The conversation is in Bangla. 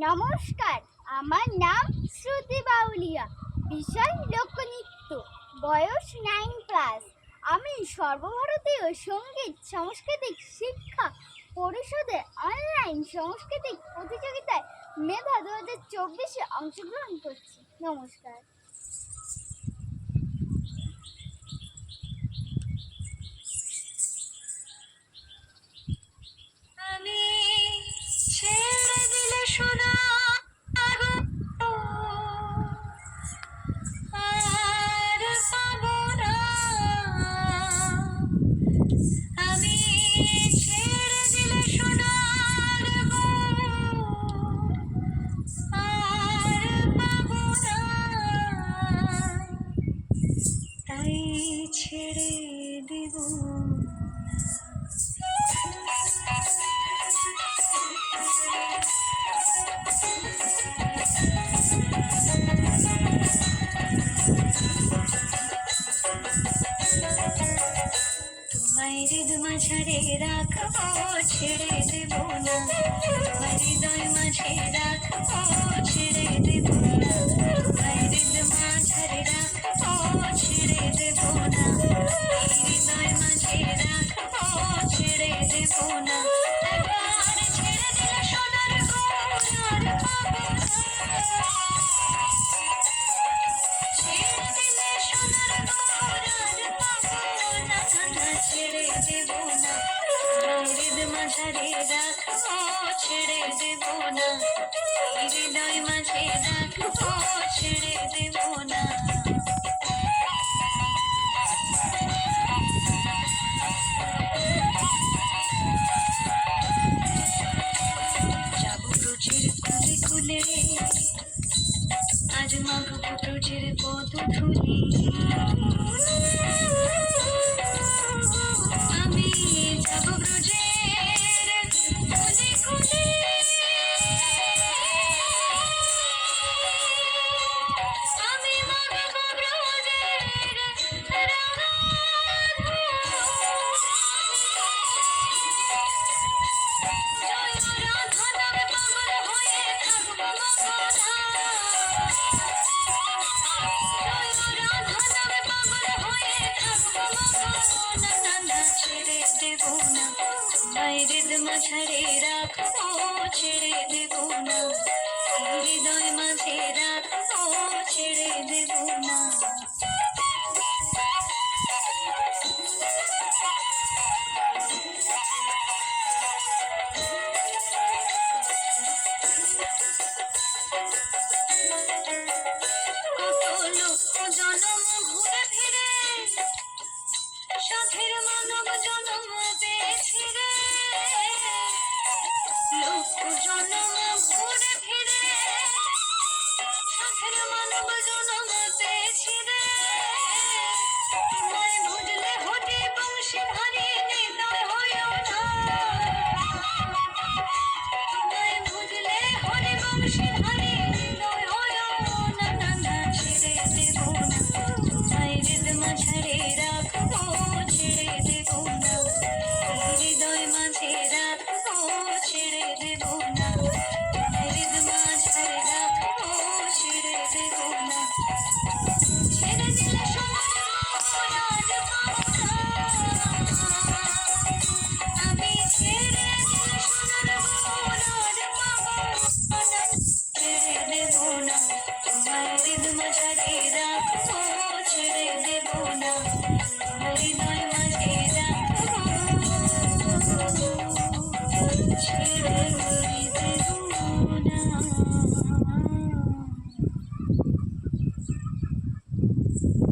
নমস্কার, আমার নাম শ্রুতি বাউলিয়া। বিষয় লোকনৃত্য, বয়স 9 ক্লাস। আমি সর্বভারতীয় সঙ্গীত সাংস্কৃতিক শিক্ষা পরিষদের অনলাইন সাংস্কৃতিক প্রতিযোগিতায় মেধা 2024-এ অংশগ্রহণ করছি। নমস্কার। আমি ছেড়ে দিলে সোনা আর পাবো না। আমি ছেড়ে দিলে সোনার আর পাবো না, তাই ছেড়ে দেব। তোমায় হৃদয় মাঝারে রাখবো, ছেড়ে দেব না। তোমায় হৃদয় মাঝে রাখবো, ছেড়ে দেব না। তোমায় হৃদয় মাঝারে রাখবো, ছেড়ে দেব না। হৃদয় মাঝে রাখবো, ছেড়ে দেব না। একবার ছেড়ে দিলে সোনার ঘর আর পাবো না। ছেড়ে দিলে সোনার ঘর আর পাবো না, ছেড়ে দেব না। হৃদয় মাঝারে রাখবো, ছেড়ে দেব না। হৃদয় মাঝে রাখবো, ছেড়ে দেব না। যাবো রোজের কুলে কুলে, আজ মাগবো রোজের পদধূলি। আমি যাবো রোজের কুলে কুলে, আমি মাগবো রোজের রাঙা জয় রাধা নামে পাগল হয়ে থাকবো মগনা। জয় রাধা নামে পাগল হয়ে থাকবো মগনা, ছেড়ে দেব না। তোমায় হৃদয় মাঝারে রাখবো, ছেড়ে দেব না। হৃদয় মাঝে রাখবো, ছেড়ে দেব না। কত লোক জনম ঘুরে ফিরে সাধের মানব জনম পেয়েছি রে। লোক জনম ঘুরে ফিরে সাধের মানব জনম পেয়েছি রে। তোমায় ভুললে হতে বংশী ভারী হৃদয় হইও না। তোমায় ভুললে হরে বংশী ভারী